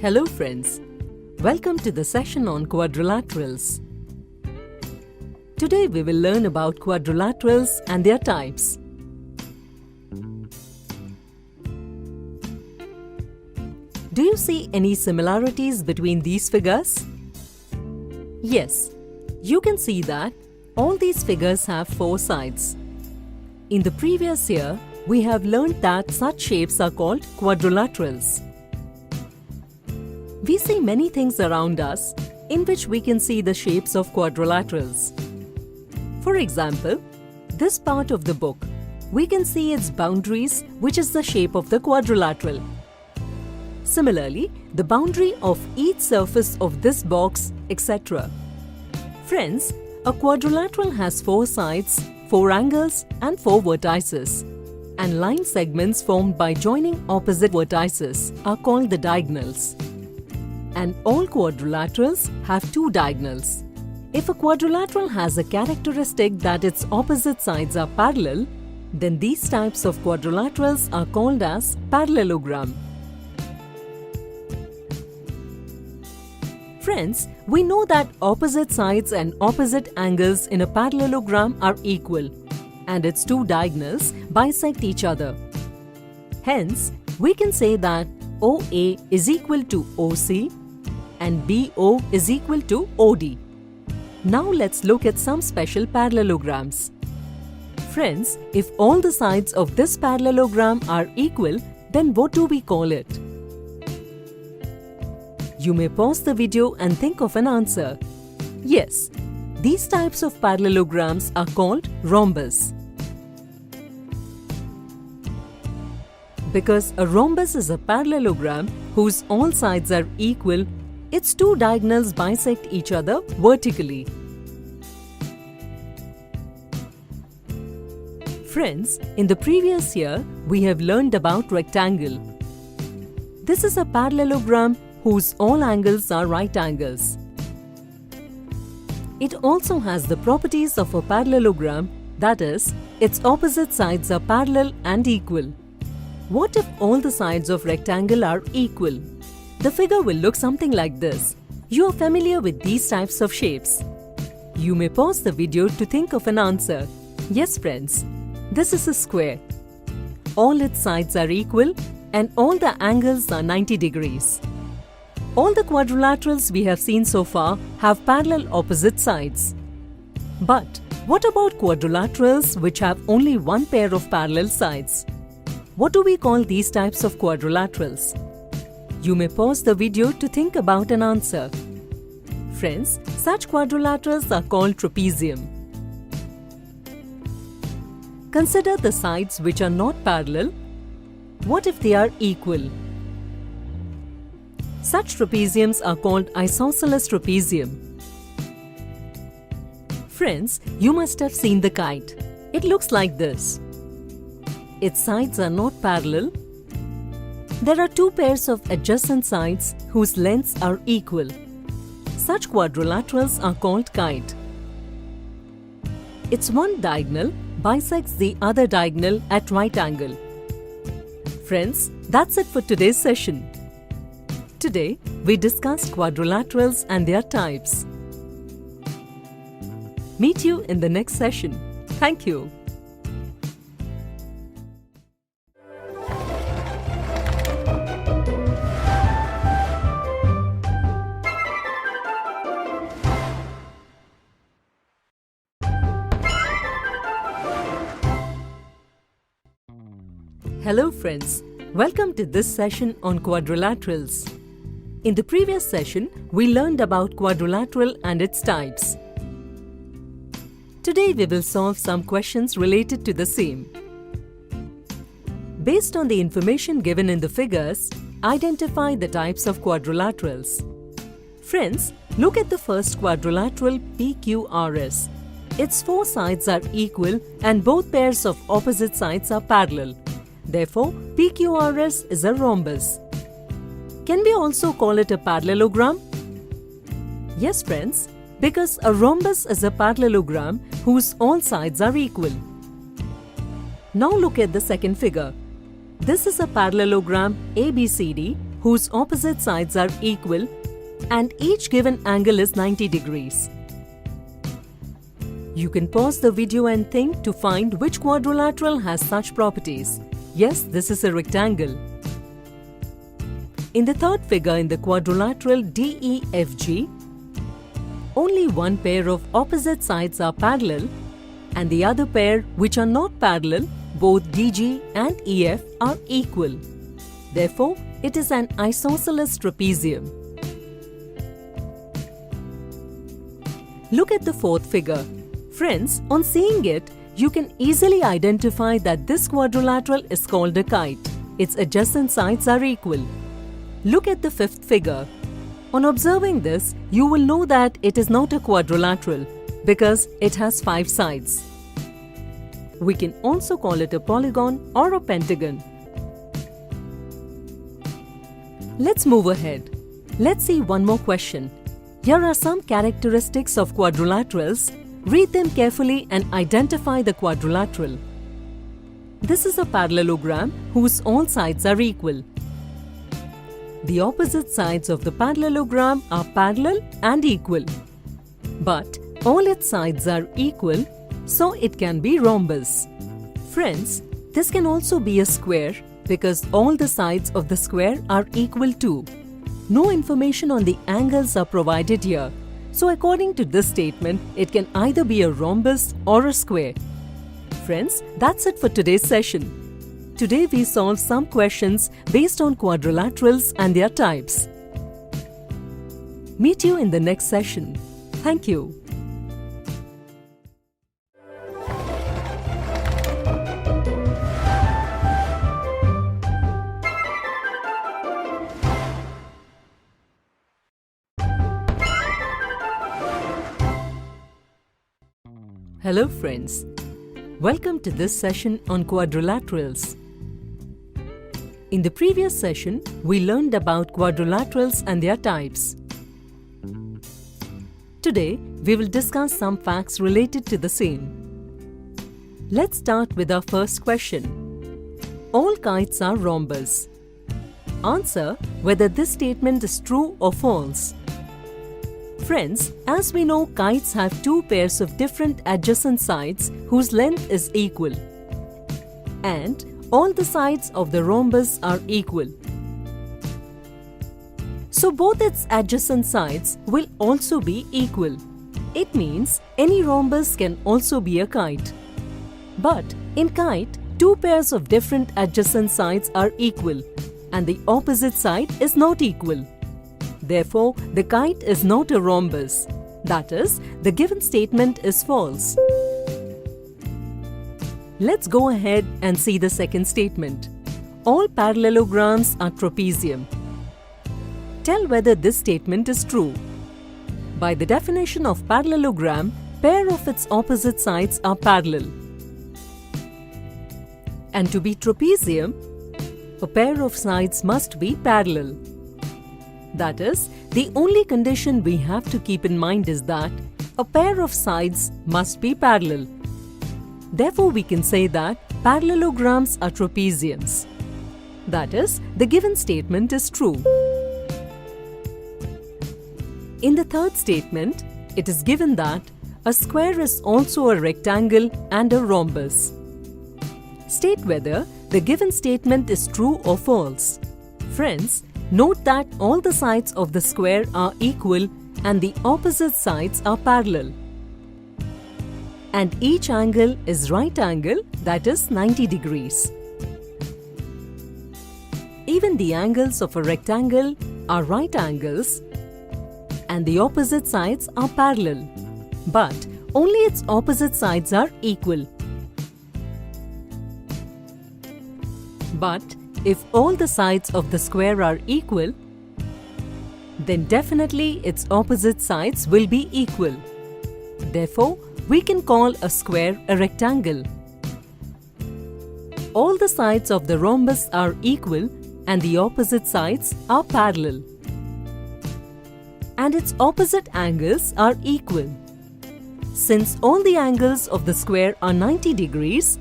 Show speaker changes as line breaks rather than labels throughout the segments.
Hello friends, welcome to the session on quadrilaterals. Today we will learn about quadrilaterals and their types. Do you see any similarities between these figures? Yes, you can see that all these figures have four sides. In the previous year, we have learned that such shapes are called quadrilaterals. We see many things around us in which we can see the shapes of quadrilaterals. For example, this part of the book, we can see its boundaries, which is the shape of the quadrilateral. Similarly, the boundary of each surface of this box, etc. Friends, a quadrilateral has four sides, four angles and four vertices. And line segments formed by joining opposite vertices are called the diagonals. And all quadrilaterals have two diagonals. If a quadrilateral has a characteristic that its opposite sides are parallel, then these types of quadrilaterals are called as parallelogram. Friends, we know that opposite sides and opposite angles in a parallelogram are equal, and its two diagonals bisect each other. Hence, we can say that OA is equal to OC and BO is equal to OD. Now let's look at some special parallelograms. Friends, if all the sides of this parallelogram are equal, then what do we call it? You may pause the video and think of an answer. Yes, these types of parallelograms are called rhombus. Because a rhombus is a parallelogram whose all sides are equal, its two diagonals bisect each other vertically. Friends, in the previous year, we have learned about rectangle. This is a parallelogram whose all angles are right angles. It also has the properties of a parallelogram, that is, its opposite sides are parallel and equal. What if all the sides of rectangle are equal? The figure will look something like this. You are familiar with these types of shapes. You may pause the video to think of an answer. Yes friends, this is a square. All its sides are equal and all the angles are 90 degrees. All the quadrilaterals we have seen so far have parallel opposite sides. But what about quadrilaterals which have only one pair of parallel sides? What do we call these types of quadrilaterals? You may pause the video to think about an answer. Friends, such quadrilaterals are called trapezium. Consider the sides which are not parallel. What if they are equal? Such trapeziums are called isosceles trapezium. Friends, you must have seen the kite. It looks like this. Its sides are not parallel. There are two pairs of adjacent sides whose lengths are equal. Such quadrilaterals are called kite. Its one diagonal bisects the other diagonal at right angle. Friends, that's it for today's session. Today, we discussed quadrilaterals and their types. Meet you in the next session. Thank you. Hello friends, welcome to this session on quadrilaterals. In the previous session, we learned about quadrilateral and its types. Today we will solve some questions related to the same. Based on the information given in the figures, identify the types of quadrilaterals. Friends, look at the first quadrilateral PQRS. Its four sides are equal and both pairs of opposite sides are parallel. Therefore, PQRS is a rhombus. Can we also call it a parallelogram? Yes friends, because a rhombus is a parallelogram whose all sides are equal. Now look at the second figure. This is a parallelogram ABCD whose opposite sides are equal and each given angle is 90 degrees. You can pause the video and think to find which quadrilateral has such properties. Yes, this is a rectangle. In the third figure in the quadrilateral DEFG, only one pair of opposite sides are parallel and the other pair which are not parallel, both DG and EF, are equal. Therefore, it is an isosceles trapezium. Look at the fourth figure. Friends, on seeing it, you can easily identify that this quadrilateral is called a kite. Its adjacent sides are equal. Look at the fifth figure. On observing this, you will know that it is not a quadrilateral because it has 5 sides. We can also call it a polygon or a pentagon. Let's move ahead. Let's see one more question. Here are some characteristics of quadrilaterals. Read them carefully and identify the quadrilateral. This is a parallelogram whose all sides are equal. The opposite sides of the parallelogram are parallel and equal. But all its sides are equal, so it can be rhombus. Friends, this can also be a square because all the sides of the square are equal too. No information on the angles are provided here. So according to this statement, it can either be a rhombus or a square. Friends, that's it for today's session. Today we solved some questions based on quadrilaterals and their types. Meet you in the next session. Thank you. Hello friends, welcome to this session on quadrilaterals. In the previous session, we learned about quadrilaterals and their types. Today, we will discuss some facts related to the same. Let's start with our first question. All kites are rhombus. Answer whether this statement is true or false. Friends, as we know, kites have 2 pairs of different adjacent sides whose length is equal. And all the sides of the rhombus are equal. So both its adjacent sides will also be equal. It means any rhombus can also be a kite. But in kite, 2 pairs of different adjacent sides are equal and the opposite side is not equal. Therefore, the kite is not a rhombus. That is, the given statement is false. Let's go ahead and see the second statement. All parallelograms are trapezium. Tell whether this statement is true. By the definition of parallelogram, pair of its opposite sides are parallel. And to be trapezium, a pair of sides must be parallel. That is, the only condition we have to keep in mind is that a pair of sides must be parallel. Therefore, we can say that parallelograms are trapeziums. That is, the given statement is true. In the third statement, it is given that a square is also a rectangle and a rhombus. State whether the given statement is true or false. Friends, note that all the sides of the square are equal and the opposite sides are parallel. And each angle is right angle, that is 90 degrees. Even the angles of a rectangle are right angles and the opposite sides are parallel. But only its opposite sides are equal. But if all the sides of the square are equal, then definitely its opposite sides will be equal. Therefore, we can call a square a rectangle. All the sides of the rhombus are equal and the opposite sides are parallel. And its opposite angles are equal. Since all the angles of the square are 90 degrees,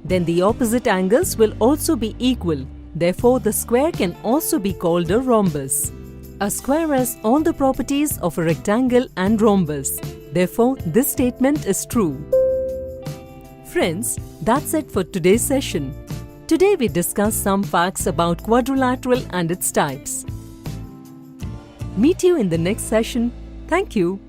then the opposite angles will also be equal. Therefore, the square can also be called a rhombus. A square has all the properties of a rectangle and rhombus. Therefore, this statement is true. Friends, that's it for today's session. Today we discussed some facts about quadrilateral and its types. Meet you in the next session. Thank you.